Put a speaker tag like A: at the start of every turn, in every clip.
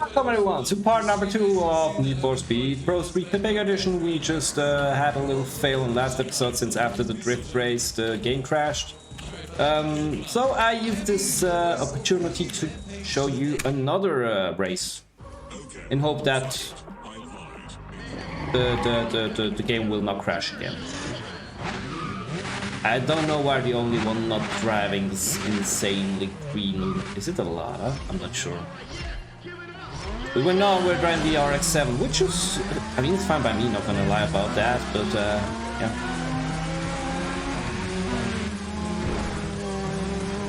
A: Welcome everyone to part number 2 of Need for Speed ProStreet Pepega edition. We just had a little fail in last episode since after the drift race the game crashed. So I used this opportunity to show you another race in hope that the game will not crash again. I don't know why the only one not driving this insanely green. Is it a Lada? I'm not sure. But we're driving the RX-7, which is, I mean, it's fine by me, not gonna lie about that, but yeah.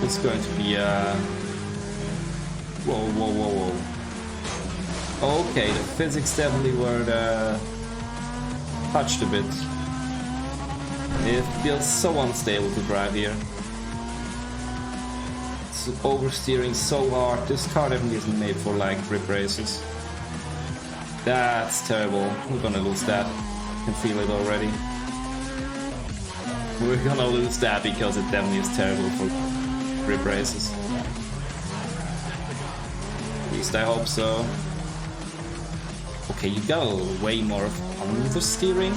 A: It's going to be whoa. Okay, the physics definitely were touched a bit. It feels so unstable to drive here. It's oversteering so hard. This car definitely isn't made for like grip races. That's terrible. We're gonna lose that. I can feel it already. We're gonna lose that because it definitely is terrible for grip races. At least I hope so. Okay, you got a way more of understeering.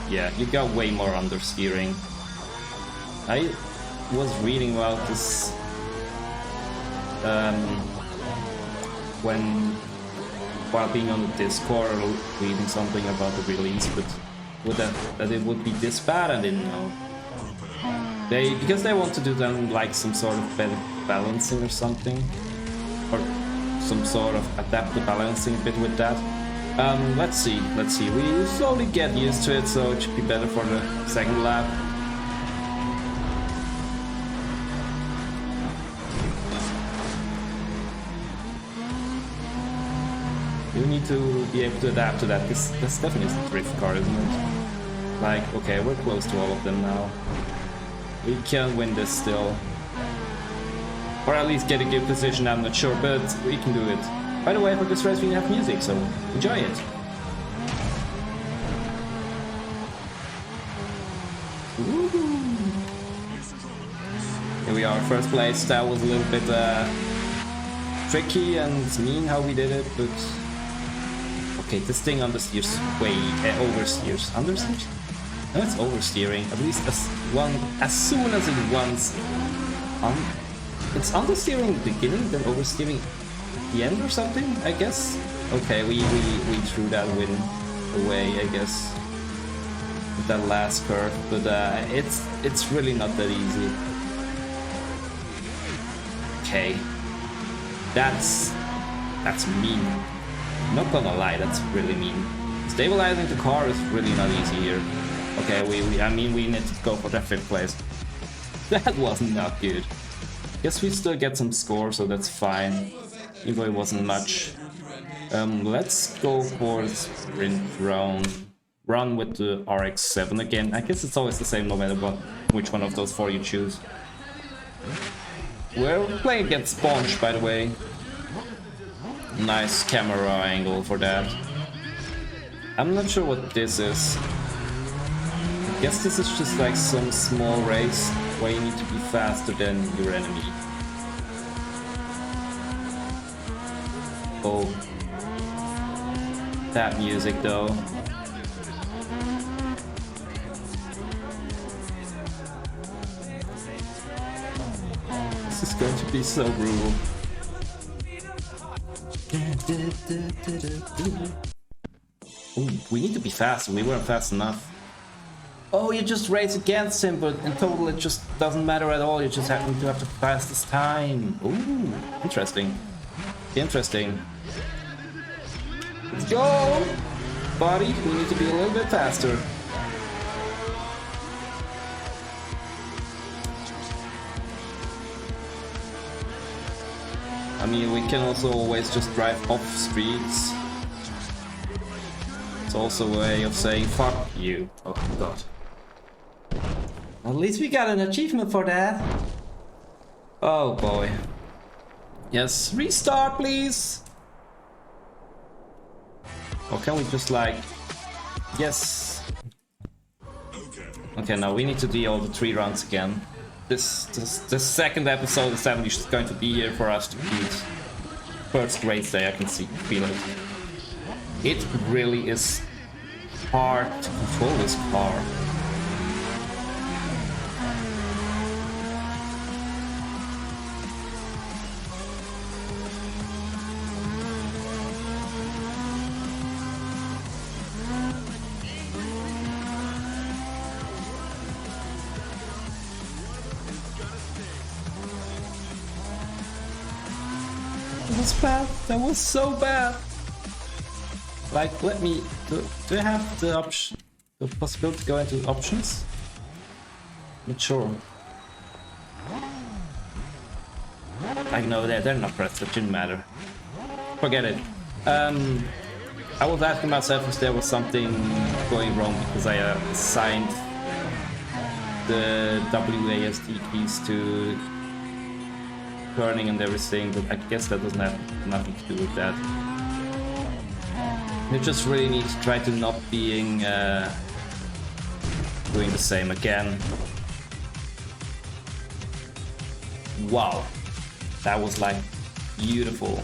A: Yeah, you got way more understeering. I was reading about this while being on the Discord, or reading something about the release, but with that it would be this bad, I didn't know. Because they want to do them like some sort of better balancing or something, or some sort of adaptive balancing bit with that. Let's see. We slowly get used to it, so it should be better for the second lap. You need to be able to adapt to that. This definitely is a drift car, isn't it? Like, okay, we're close to all of them now. We can win this still. Or at least get a good position, I'm not sure, but we can do it. By the way, for this race we have music, so enjoy it. Here we are, first place. That was a little bit tricky and mean how we did it, but okay, this thing understeers way oversteers. Understeers? No, it's oversteering. At least as soon as it wants. It's understeering in the beginning, then oversteering the end or something, I guess. Okay, we threw that win away, I guess, with that last curve, but it's really not that easy. Okay, that's mean. Not gonna lie, that's really mean. Stabilizing the car is really not easy here. Okay, I mean we need to go for that 5th place. That was not good. Guess we still get some score, so that's fine. Even though it wasn't much. Let's go for the sprint run with the RX-7 again. I guess it's always the same no matter which one of those 4 you choose. We're playing against Sponge, by the way. Nice camera angle for that. I'm not sure what this is. I guess this is just like some small race where you need to be faster than your enemy. Oh, that music though. This is going to be so brutal. Ooh, we need to be faster, we weren't fast enough. Oh, you just race against him, but in total it just doesn't matter at all, you just happen to have the fastest time. Ooh, interesting. Interesting. Let's go! Buddy, we need to be a little bit faster. I mean, we can also always just drive off streets. It's also a way of saying fuck you. Oh god. At least we got an achievement for that. Oh boy. Yes, restart please! Or can we just like... Yes. Okay, now we need to do all the 3 rounds again. this second episode is definitely just going to be here for us to beat. First race day, I can feel it. It really is hard to control this car. That was bad. That was so bad. Like, let me. Do I have the option, the possibility to go into options? Not sure. I know they're not pressed. It didn't matter. Forget it. I was asking myself if there was something going wrong because I assigned the WASD keys to turning and everything, but I guess that doesn't have nothing to do with that. You just really need to try to not being doing the same again. Wow, that was like beautiful.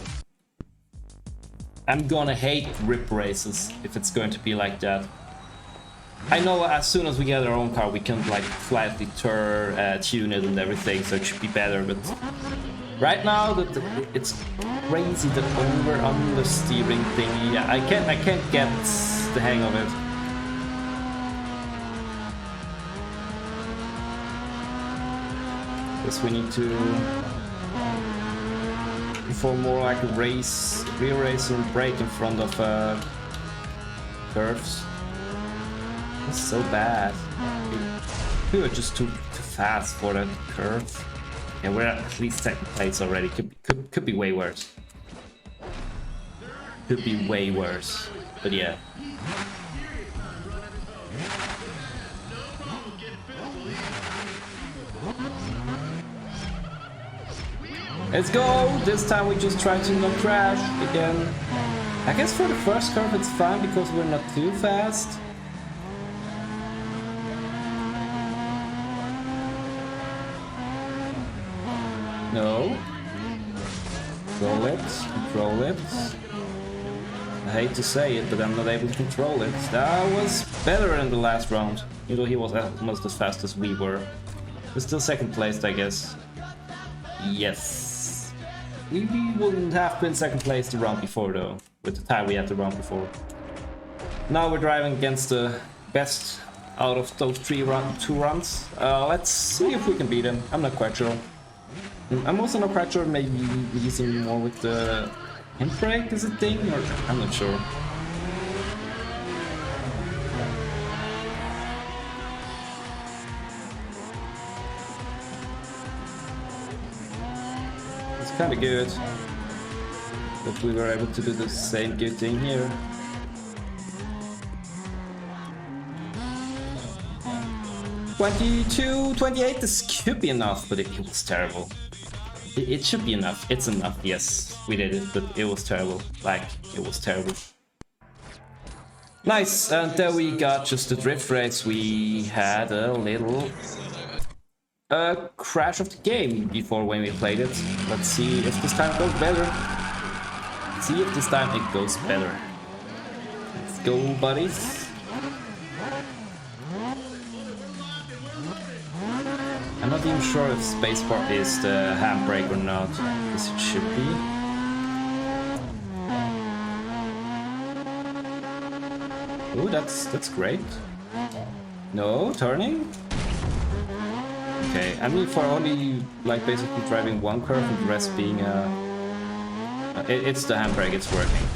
A: I'm gonna hate rip races if it's going to be like that. I know as soon as we get our own car we can like slightly tune it and everything, so it should be better, but right now it's crazy, the over-under steering thingy. Yeah, I can't get the hang of it. Guess we need to perform more like a race, rear race and brake in front of curves. It's so bad. We were just too fast for that curve. Yeah, we're at least second place already. Could be way worse. Could be way worse. But yeah. Let's go! This time we just try to not crash again. I guess for the first curve it's fine because we're not too fast. No. Control it, control it. I hate to say it, but I'm not able to control it. That was better in the last round, even though he was almost as fast as we were. We're still second placed, I guess. Yes. We wouldn't have been second place the round before, though, with the time we had the round before. Now we're driving against the best out of those two runs. Let's see if we can beat him. I'm not quite sure. I'm also not quite sure, maybe using more with the handbrake as a thing, or I'm not sure. It's kind of good that we were able to do the same good thing here. (22, 28), this could be enough, but it was terrible. It should be enough. It's enough. Yes, we did it, but it was terrible. Like, it was terrible. Nice, and there we got just the drift race. We had a little crash of the game before when we played it. Let's see if this time it goes better. Let's see if this time it goes better. Let's go, buddies. I'm not even sure if spacebar is the handbrake or not. I guess it should be. Oh, that's great. No turning. Okay, I mean for only like basically driving one curve and the rest being it's the handbrake. It's working.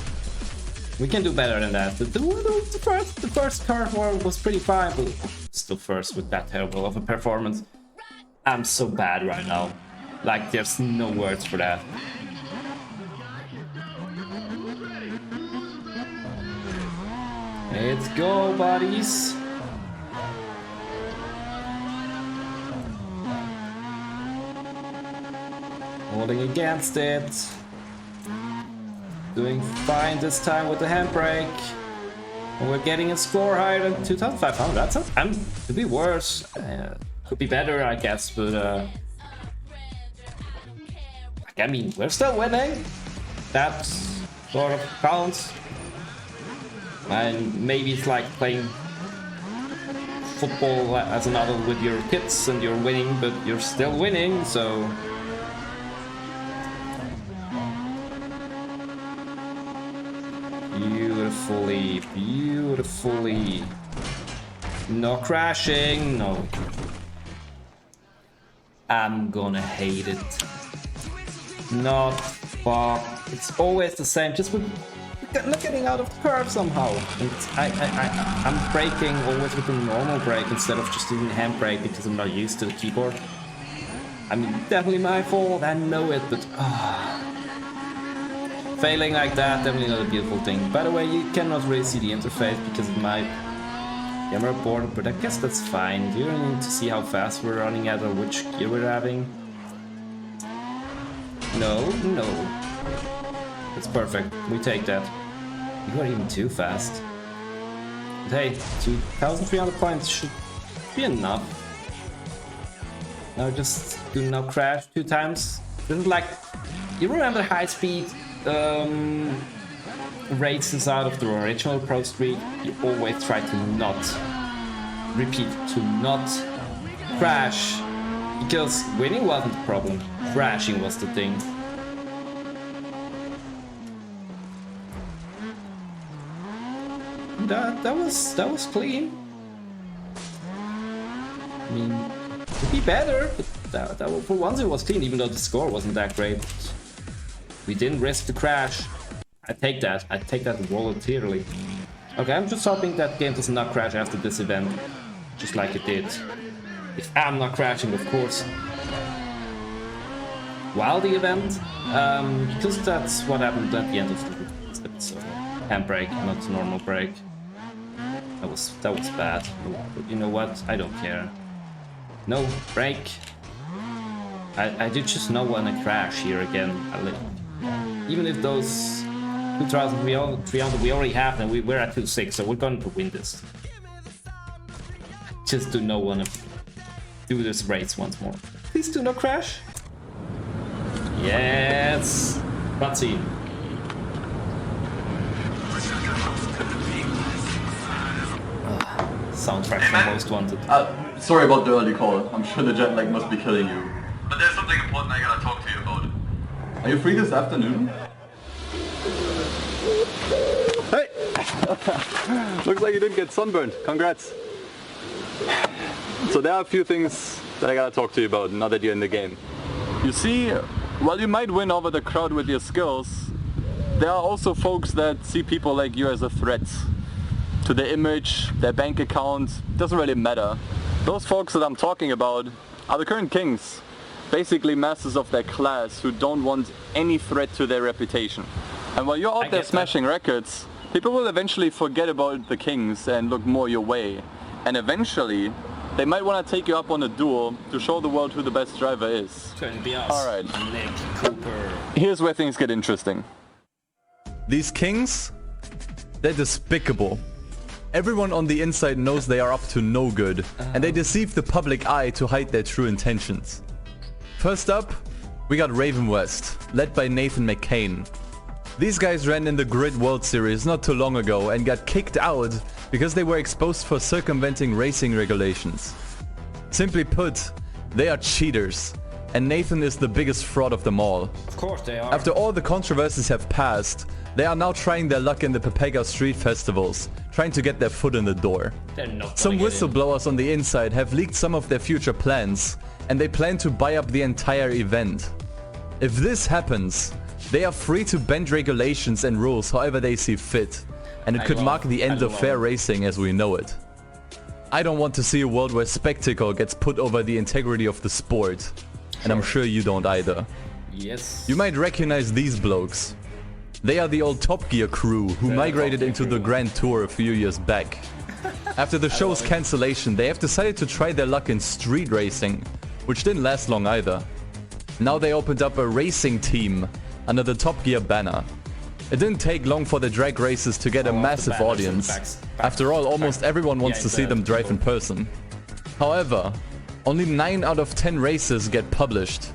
A: We can do better than that. The first curve was pretty fine, but still first with that terrible of a performance. I'm so bad right now. Like, there's no words for that. Let's go, buddies. Holding against it. Doing fine this time with the handbrake. And we're getting a score higher than 2,500. That's to be worse. Could be better, I guess, but I mean, we're still winning. That sort of counts. And maybe it's like playing football as an adult with your kids and you're winning, but you're still winning, so... Beautifully, beautifully. No crashing, no. I'm gonna hate it. Not fuck. It's always the same. Just with not getting out of the curve somehow. And I'm braking always with a normal brake instead of just using hand brake because I'm not used to the keyboard. I mean, definitely my fault. I know it, but failing like that, definitely not a beautiful thing. By the way, you cannot really see the interface because of my camera board, but I guess that's fine. You don't need to see how fast we're running at or which gear we're having. No, no. It's perfect. We take that. You are even too fast. But hey, 2,300 points should be enough. Now just do no crash 2 times. This is like, you remember high speed races out of the original Pro Street? You always try to not repeat, to not crash, because winning wasn't the problem, crashing was the thing. That was clean. I mean, it could be better, but that for once it was clean, even though the score wasn't that great. We didn't risk the crash. I take that voluntarily. Okay, I'm just hoping that game does not crash after this event, just like it did. If I'm not crashing, of course. While the event, because that's what happened at the end of the episode. Handbrake, not normal brake. That was bad. But you know what? I don't care. No brake. I did just not want to crash here again. Even if those 2,300 we already have, and we're at 2.6, so we're going to win this. Just do not want to do this race once more. Please do not crash. Yes. Cutscene. Soundtrack from Most Wanted.
B: Sorry about the early call. I'm sure the jet lag must be killing you. But there's something important I gotta talk to you about. Are you free this afternoon? Hey! Looks like you didn't get sunburned. Congrats. So there are a few things that I gotta talk to you about now that you're in the game. You see, while you might win over the crowd with your skills, there are also folks that see people like you as a threat. To their image, their bank account, doesn't really matter. Those folks that I'm talking about are the current kings. Basically masters of their class who don't want any threat to their reputation. And while you're out there smashing records, people will eventually forget about the kings and look more your way. And eventually, they might want to take you up on a duel to show the world who the best driver is. Alright, here's where things get interesting. These kings, they're despicable. Everyone on the inside knows they are up to no good, and they deceive the public eye to hide their true intentions. First up, we got Raven West, led by Nathan McCain. These guys ran in the Grid World Series not too long ago and got kicked out because they were exposed for circumventing racing regulations. Simply put, they are cheaters, and Nathan is the biggest fraud of them all.
A: Of course they are.
B: After all the controversies have passed, they are now trying their luck in the Pepega street festivals, trying to get their foot in the door. Some whistleblowers on the inside have leaked some of their future plans, and they plan to buy up the entire event. If this happens, they are free to bend regulations and rules however they see fit, and it could mark the end of fair racing as we know it. I don't want to see a world where spectacle gets put over the integrity of the sport, and I'm sure you don't either.
A: Yes.
B: You might recognize these blokes. They are the old Top Gear crew who migrated into the Grand Tour a few years back. After the show's cancellation, they have decided to try their luck in street racing, which didn't last long either. Now they opened up a racing team under the Top Gear banner. It didn't take long for the drag races to get a massive audience. After all, almost everyone wants to see them drive in person. However, only 9 out of 10 races get published.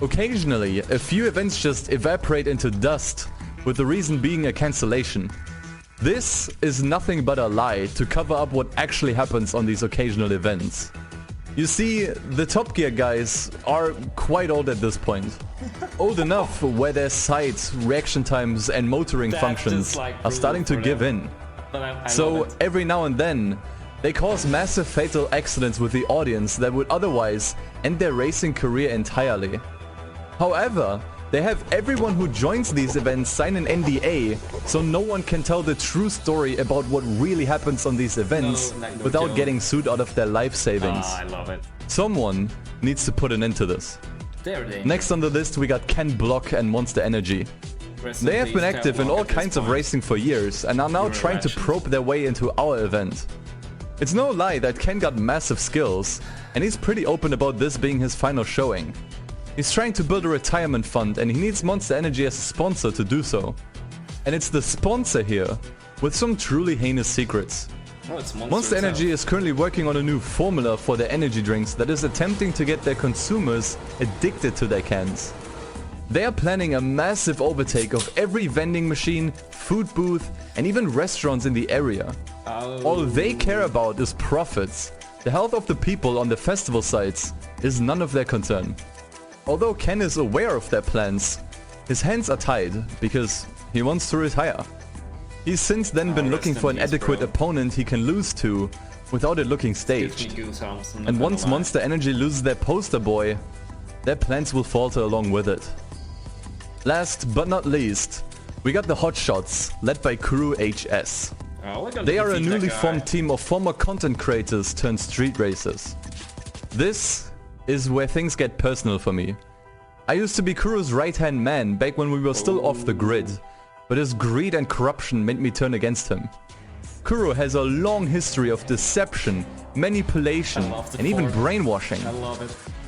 B: Occasionally, a few events just evaporate into dust, with the reason being a cancellation. This is nothing but a lie to cover up what actually happens on these occasional events. You see, the Top Gear guys are quite old at this point. Old enough where their sights, reaction times and motoring functions are starting to give in. So every now and then, they cause massive fatal accidents with the audience that would otherwise end their racing career entirely. However, they have everyone who joins these events sign an NDA, so no one can tell the true story about what really happens on these events without getting sued out of their life savings.
A: I love it.
B: Someone needs to put an end to this. Next on the list we got Ken Block and Monster Energy. They have been active in all kinds of racing for years and are now trying to probe their way into our event. It's no lie that Ken got massive skills, and he's pretty open about this being his final showing. He's trying to build a retirement fund and he needs Monster Energy as a sponsor to do so. And it's the sponsor here with some truly heinous secrets. Monster Energy is currently working on a new formula for their energy drinks that is attempting to get their consumers addicted to their cans. They are planning a massive overtake of every vending machine, food booth and even restaurants in the area. All they care about is profits. The health of the people on the festival sites is none of their concern. Although Ken is aware of their plans, his hands are tied because he wants to retire. He's since then been looking for an adequate opponent he can lose to without it looking staged. And once Monster Energy loses their poster boy, their plans will falter along with it. Last but not least, we got the Hotshots, led by Crew HS. They are a newly formed team of former content creators turned street racers. This is where things get personal for me. I used to be Kuro's right-hand man back when we were still off the grid, but his greed and corruption made me turn against him. Kuro has a long history of deception, manipulation and even brainwashing,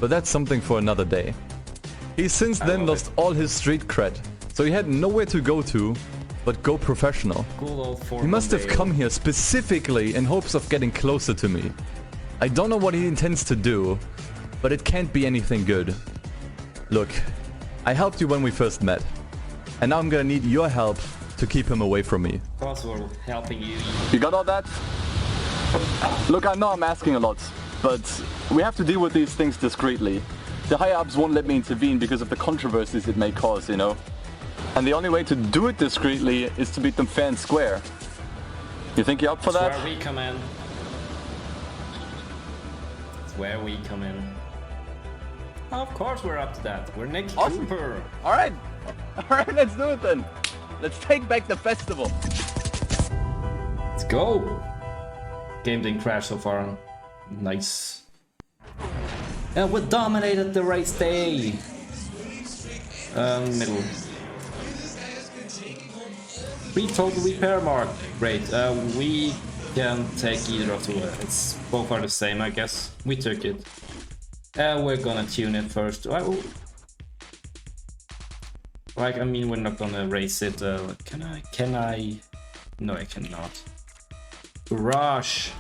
B: but that's something for another day. He's since then lost all his street cred, so he had nowhere to go to but go professional. He must have come here specifically in hopes of getting closer to me. I don't know what he intends to do, but it can't be anything good. Look, I helped you when we first met, and now I'm gonna need your help to keep him away from me.
A: Of course we're helping you.
B: You got all that? Look, I know I'm asking a lot, but we have to deal with these things discreetly. The higher-ups won't let me intervene because of the controversies it may cause, you know? And the only way to do it discreetly is to beat them fair and square. You think you're up for that?
A: That's where we come in. That's where we come in. Of course we're up to that. We're Nick Cooper.
B: Alright, let's do it then. Let's take back the festival.
A: Let's go. Game didn't crash so far. Nice. And we dominated the race day. Middle. 3 total repair mark. Great. We can take either of the way. It's both are the same, I guess. We took it. We're gonna tune it first. Like, I mean, we're not gonna race it. Can I? No, I cannot. Garage.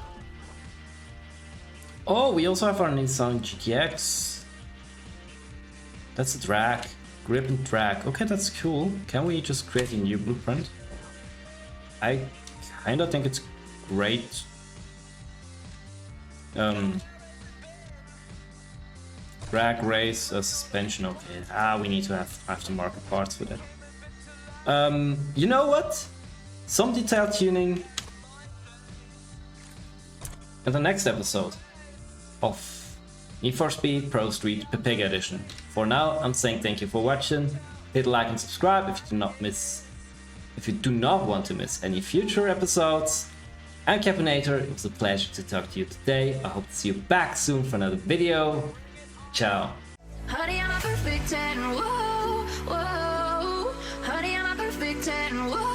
A: Oh, we also have our Nissan GTX. That's a drag. Grip and drag. Okay, that's cool. Can we just create a new blueprint? I kinda think it's great. Drag race, a suspension, okay. We need to have aftermarket parts for that. You know what? Some detailed tuning in the next episode of Need for Speed ProStreet Pepega Edition. For now, I'm saying thank you for watching. Hit like and subscribe if you do not want to miss any future episodes. I'm Capunator. It was a pleasure to talk to you today. I hope to see you back soon for another video. Ciao.
C: Honey, I'm a perfect 10. Whoa, whoa. Honey, I'm a perfect 10. Whoa.